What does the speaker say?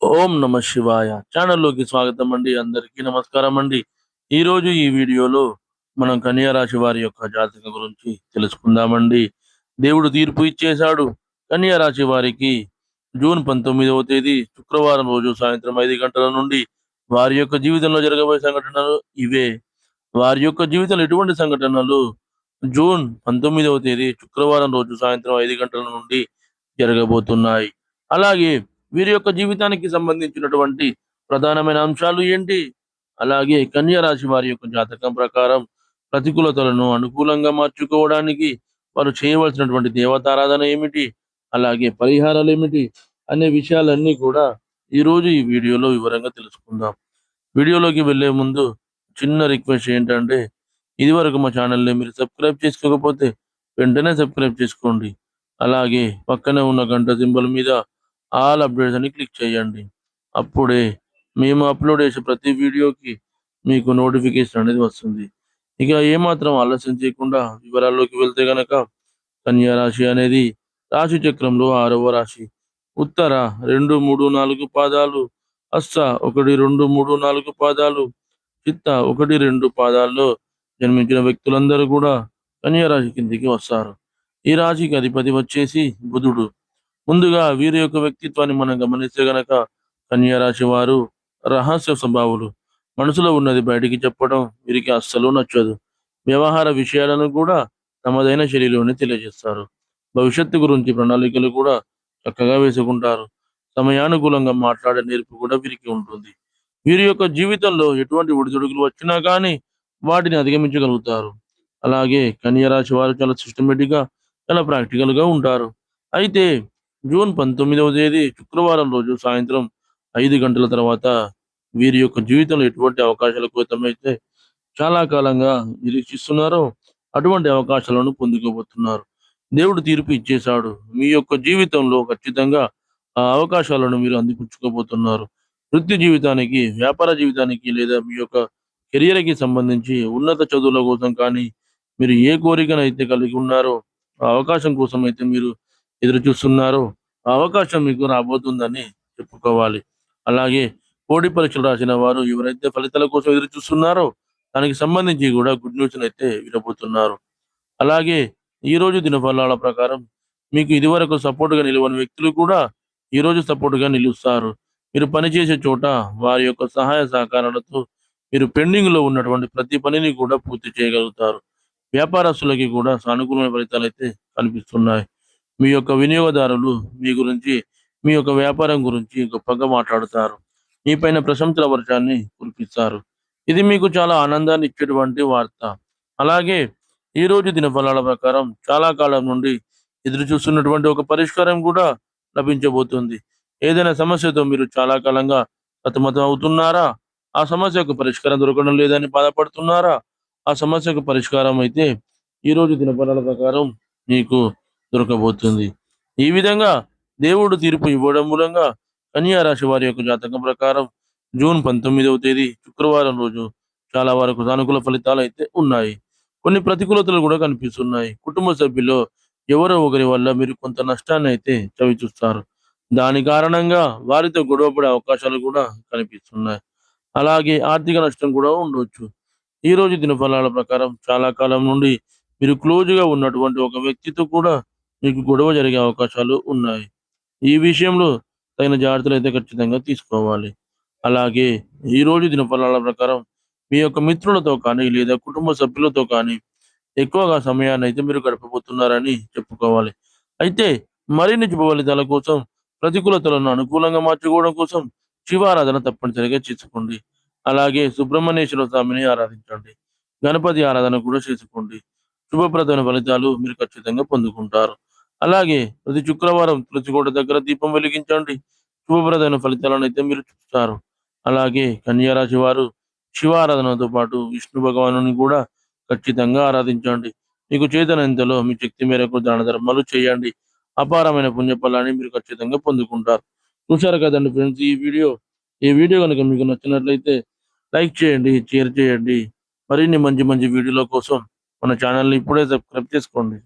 ఓం నమ శివాయ ఛానల్లోకి స్వాగతం అండి. అందరికీ నమస్కారం అండి. ఈరోజు ఈ వీడియోలో మనం కన్యా రాశి వారి యొక్క జాతకం గురించి తెలుసుకుందామండి. దేవుడు తీర్పు ఇచ్చేశాడు. కన్యా రాశి వారికి జూన్ 19వ తేదీ శుక్రవారం రోజు సాయంత్రం 5 గంటల నుండి వారి యొక్క జీవితంలో జరగబోయే సంఘటనలు ఇవే. వారి యొక్క జీవితంలో ఎటువంటి సంఘటనలు జూన్ 19వ తేదీ శుక్రవారం రోజు సాయంత్రం 5 గంటల నుండి జరగబోతున్నాయి. అలాగే వీరి యొక్క జీవితానికి సంబంధించినటువంటి ప్రధానమైన అంశాలు ఏంటి? అలాగే కన్యా రాశి వారి యొక్క జాతకం ప్రకారం ప్రతికూలతలను అనుకూలంగా మార్చుకోవడానికి వారు చేయవలసినటువంటి దేవతారాధన ఏమిటి? అలాగే పరిహారాలు ఏమిటి? అనే విషయాలన్నీ కూడా ఈరోజు ఈ వీడియోలో వివరంగా తెలుసుకుందాం. వీడియోలోకి వెళ్ళే ముందు చిన్న రిక్వెస్ట్ ఏంటంటే, ఇదివరకు మా ఛానల్ని మీరు సబ్స్క్రైబ్ చేసుకోకపోతే వెంటనే సబ్స్క్రైబ్ చేసుకోండి. అలాగే పక్కనే ఉన్న గంట సింబల్ మీద ఆల్ అప్డేట్స్ అని క్లిక్ చేయండి. అప్పుడే మేము అప్లోడ్ చేసే ప్రతి వీడియోకి మీకు నోటిఫికేషన్ అనేది వస్తుంది. ఇక ఏమాత్రం ఆలస్యం చేయకుండా వివరాల్లోకి వెళ్తే గనక, కన్యా రాశి అనేది రాశి చక్రంలో 6వ రాశి. ఉత్తర 2, 3, 4 పాదాలు, హస్త 1, 2, 3, 4 పాదాలు, చిత్త 1, 2 పాదాల్లో జన్మించిన వ్యక్తులందరూ కూడా కన్యా రాశి కిందికి వస్తారు. ఈ రాశికి అధిపతి వచ్చేసి బుధుడు. ముందుగా వీరి యొక్క వ్యక్తిత్వాన్ని మనం గమనిస్తే గనక, కన్యా రాశి వారు రహస్య స్వభావులు. మనసులో ఉన్నది బయటికి చెప్పడం వీరికి అస్సలు నచ్చదు. వ్యవహార విషయాలను కూడా తమదైన శైలిలోనే తెలియజేస్తారు. భవిష్యత్తు గురించి ప్రణాళికలు కూడా చక్కగా వేసుకుంటారు. సమయానుకూలంగా మాట్లాడే నేర్పు కూడా వీరికి ఉంటుంది. వీరి యొక్క జీవితంలో ఎటువంటి ఒడిదుడుకులు వచ్చినా కానీ వాటిని అధిగమించగలుగుతారు. అలాగే కన్యా రాశి వారు చాలా సిస్టమేటిక్ గా, చాలా ప్రాక్టికల్ గా ఉంటారు. అయితే జూన్ 19వ తేదీ శుక్రవారం రోజు సాయంత్రం 5 గంటల తర్వాత వీరి యొక్క జీవితంలో ఎటువంటి అవకాశాల కోసమైతే చాలా కాలంగా నిరీక్షిస్తున్నారో అటువంటి అవకాశాలను పొందుకోబోతున్నారు. దేవుడు తీర్పు ఇచ్చేశాడు. మీ యొక్క జీవితంలో ఖచ్చితంగా ఆ అవకాశాలను మీరు అందిపుచ్చుకోబోతున్నారు. వృత్తి జీవితానికి, వ్యాపార జీవితానికి లేదా మీ యొక్క కెరియర్‌కి సంబంధించి ఉన్నత చదువుల కోసం కానీ, మీరు ఏ కోరికనైతే కలిగి ఉన్నారో, ఆ అవకాశం కోసం అయితే మీరు ఎదురు చూస్తున్నారో, ఆ అవకాశం మీకు రాబోతుందని చెప్పుకోవాలి. అలాగే పోటీ పరీక్షలు రాసిన వారు ఎవరైతే ఫలితాల కోసం ఎదురు చూస్తున్నారో, దానికి సంబంధించి కూడా గుడ్ న్యూస్‌నైతే వినబోతున్నారు. అలాగే ఈరోజు దినఫలాల ప్రకారం మీకు ఇదివరకు సపోర్ట్‌గా నిలవని వ్యక్తులు కూడా ఈరోజు సపోర్ట్‌గా నిలుస్తారు. మీరు పనిచేసే చోట వారి యొక్క సహాయ సహకారాలతో మీరు పెండింగ్‌లో ఉన్నటువంటి ప్రతి పనిని కూడా పూర్తి చేయగలుగుతారు. వ్యాపారస్తులకి కూడా సానుకూలమైన ఫలితాలైతే కనిపిస్తున్నాయి. మీ యొక్క వినియోగదారులు మీ గురించి, మీ యొక్క వ్యాపారం గురించి గొప్పగా మాట్లాడుతారు. మీ పైన ప్రశంసల వర్షాన్ని కురిపిస్తారు. ఇది మీకు చాలా ఆనందాన్ని ఇచ్చేటువంటి వార్త. అలాగే ఈరోజు దినఫలాల ప్రకారం చాలా కాలం నుండి ఎదురు చూస్తున్నటువంటి ఒక పరిష్కారం కూడా లభించబోతుంది. ఏదైనా సమస్యతో మీరు చాలా కాలంగా సతమతం అవుతున్నారా? ఆ సమస్యకు పరిష్కారం దొరకడం లేదని బాధపడుతున్నారా? ఆ సమస్యకు పరిష్కారం అయితే ఈరోజు దినఫలాల ప్రకారం మీకు దొరకబోతుంది. ఈ విధంగా దేవుడు తీర్పు ఇవ్వడం మూలంగా కన్యా రాశి వారి యొక్క జాతకం ప్రకారం జూన్ 19వ తేదీ శుక్రవారం రోజు చాలా వరకు సానుకూల ఫలితాలు అయితే ఉన్నాయి. కొన్ని ప్రతికూలతలు కూడా కనిపిస్తున్నాయి. కుటుంబ సభ్యుల్లో ఎవరో ఒకరి వల్ల మీరు కొంత నష్టాన్ని అయితే చవిచూస్తారు. దాని కారణంగా వారితో గొడవపడే అవకాశాలు కూడా కనిపిస్తున్నాయి. అలాగే ఆర్థిక నష్టం కూడా ఉండవచ్చు. ఈ రోజు దినఫలాల ప్రకారం చాలా కాలం నుండి మీరు క్లోజ్‌గా ఉన్నటువంటి ఒక వ్యక్తితో కూడా మీకు గొడవ జరిగే అవకాశాలు ఉన్నాయి. ఈ విషయంలో తగిన జాగ్రత్తలైతే ఖచ్చితంగా తీసుకోవాలి. అలాగే ఈ రోజు దినఫలాల ప్రకారం మీ యొక్క మిత్రులతో కానీ, లేదా కుటుంబ సభ్యులతో కానీ ఎక్కువగా సమయాన్నయితే మీరు గడపబోతున్నారని చెప్పుకోవాలి. అయితే మరిన్ని శుభ ఫలితాల కోసం, ప్రతికూలతలను అనుకూలంగా మార్చుకోవడం కోసం శివారాధన తప్పనిసరిగా చేసుకోండి. అలాగే సుబ్రహ్మణ్యేశ్వర స్వామిని ఆరాధించండి. గణపతి ఆరాధన కూడా చేసుకోండి. శుభప్రదమైన ఫలితాలు మీరు ఖచ్చితంగా పొందుకుంటారు. అలాగే ప్రతి శుక్రవారం తులసి కోట దగ్గర దీపం వెలిగించండి. శుభప్రదమైన ఫలితాలనైతే మీరు చూస్తారు. అలాగే కన్యా రాశి వారు శివారాధనతో పాటు విష్ణు భగవానుని కూడా ఖచ్చితంగా ఆరాధించండి. మీకు చేతనైనంతలో మీ శక్తి మేరకు దాన ధర్మాలు చేయండి. అపారమైన పుణ్యఫలాన్ని మీరు ఖచ్చితంగా పొందుకుంటారు. చూశారు కదండీ ఫ్రెండ్స్ ఈ వీడియో గనుక మీకు నచ్చినట్లయితే లైక్ చేయండి, షేర్ చేయండి. మరిన్ని మంచి మంచి వీడియోల కోసం మన ఛానల్‌ని ఇప్పుడే సబ్స్క్రైబ్ చేసుకోండి.